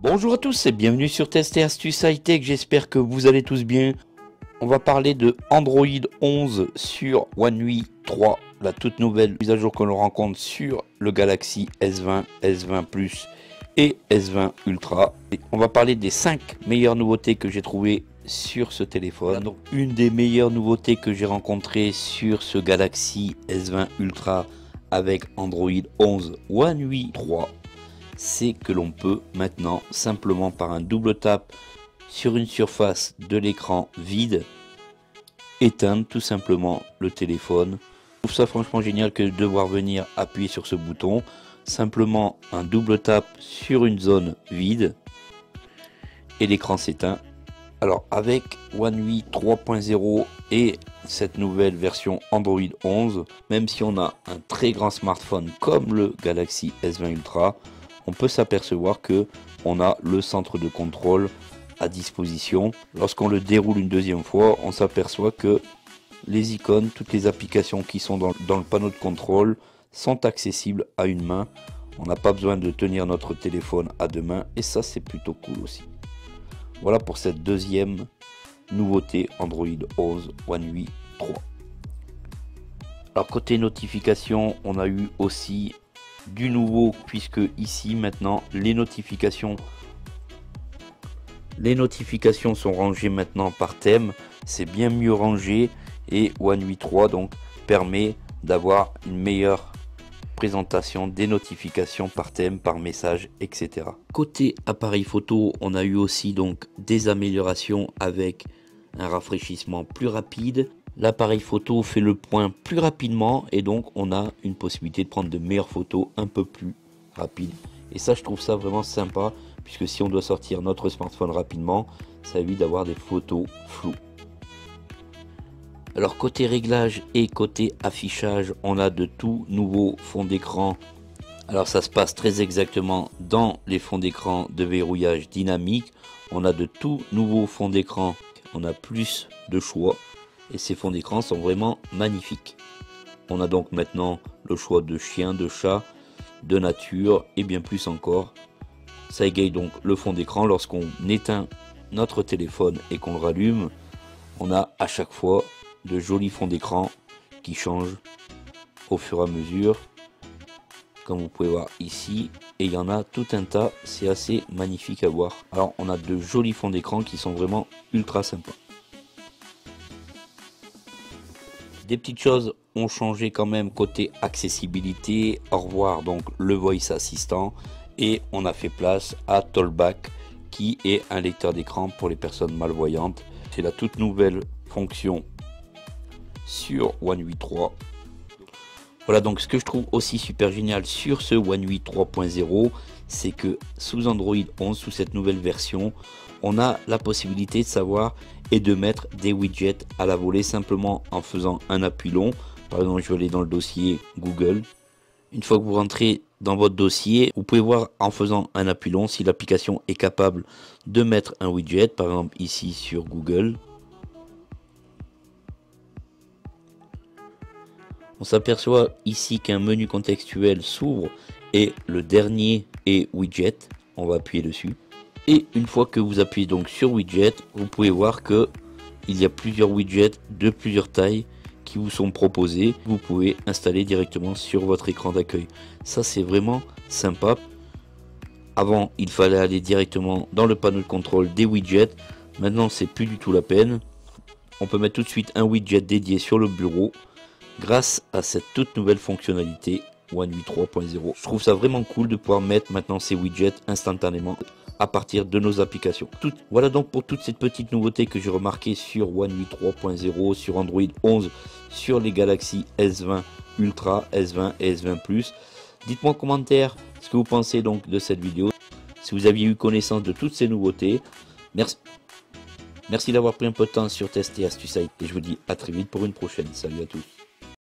Bonjour à tous et bienvenue sur Test et Astuces High Tech, j'espère que vous allez tous bien. On va parler de Android 11 sur One UI 3, la toute nouvelle mise à jour que l'on rencontre sur le Galaxy S20, S20 Plus et S20 Ultra. Et on va parler des 5 meilleures nouveautés que j'ai trouvées sur ce téléphone. Donc, une des meilleures nouveautés que j'ai rencontrées sur ce Galaxy S20 Ultra avec Android 11 One UI 3, c'est que l'on peut maintenant simplement par un double tap sur une surface de l'écran vide éteindre tout simplement le téléphone. Je trouve ça franchement génial que de devoir venir appuyer sur ce bouton. Simplement un double tap sur une zone vide et l'écran s'éteint. Alors avec One UI 3.0 et cette nouvelle version Android 11, même si on a un très grand smartphone comme le Galaxy S20 Ultra, on peut s'apercevoir que on a le centre de contrôle à disposition. Lorsqu'on le déroule une deuxième fois, on s'aperçoit que les icônes, toutes les applications qui sont dans le panneau de contrôle sont accessibles à une main. On n'a pas besoin de tenir notre téléphone à deux mains et ça c'est plutôt cool aussi. Voilà pour cette deuxième nouveauté Android 11 One UI 3. Alors côté notification, on a eu aussi du nouveau puisque ici maintenant les notifications sont rangées maintenant par thème. C'est bien mieux rangé et One UI 3 donc permet d'avoir une meilleure présentation des notifications par thème, par message, etc. Côté appareil photo, on a eu aussi donc des améliorations avec un rafraîchissement plus rapide. L'appareil photo fait le point plus rapidement et donc on a une possibilité de prendre de meilleures photos un peu plus rapides. Et ça, je trouve ça vraiment sympa puisque si on doit sortir notre smartphone rapidement, ça évite d'avoir des photos floues. Alors côté réglage et côté affichage, on a de tout nouveaux fonds d'écran. Alors ça se passe très exactement dans les fonds d'écran de verrouillage dynamique. On a de tout nouveaux fonds d'écran, on a plus de choix. Et ces fonds d'écran sont vraiment magnifiques. On a donc maintenant le choix de chien, de chat, de nature et bien plus encore. Ça égaye donc le fond d'écran. Lorsqu'on éteint notre téléphone et qu'on le rallume, on a à chaque fois de jolis fonds d'écran qui changent au fur et à mesure. Comme vous pouvez voir ici, et il y en a tout un tas, c'est assez magnifique à voir. Alors on a de jolis fonds d'écran qui sont vraiment ultra sympas. Des petites choses ont changé quand même côté accessibilité. Au revoir donc le Voice Assistant et on a fait place à Talkback qui est un lecteur d'écran pour les personnes malvoyantes. C'est la toute nouvelle fonction sur One UI 3. Voilà donc ce que je trouve aussi super génial sur ce One UI 3.0, c'est que sous Android 11, sous cette nouvelle version, on a la possibilité de savoir et de mettre des widgets à la volée simplement en faisant un appui long. Par exemple, je vais aller dans le dossier Google. Une fois que vous rentrez dans votre dossier, vous pouvez voir en faisant un appui long si l'application est capable de mettre un widget, par exemple ici sur Google. On s'aperçoit ici qu'un menu contextuel s'ouvre et le dernier est widget. On va appuyer dessus. Et une fois que vous appuyez donc sur widget, vous pouvez voir que il y a plusieurs widgets de plusieurs tailles qui vous sont proposés. Vous pouvez installer directement sur votre écran d'accueil. Ça c'est vraiment sympa. Avant il fallait aller directement dans le panneau de contrôle des widgets. Maintenant c'est plus du tout la peine. On peut mettre tout de suite un widget dédié sur le bureau grâce à cette toute nouvelle fonctionnalité One UI 3.0. Je trouve ça vraiment cool de pouvoir mettre maintenant ces widgets instantanément à partir de nos applications. Voilà donc pour toutes ces petites nouveautés que j'ai remarquées sur One UI 3.0, sur Android 11, sur les Galaxy S20 Ultra, S20 et S20 Plus. Dites-moi en commentaire ce que vous pensez donc de cette vidéo. Si vous aviez eu connaissance de toutes ces nouveautés, merci d'avoir pris un peu de temps sur Test et Astuces et je vous dis à très vite pour une prochaine. Salut à tous.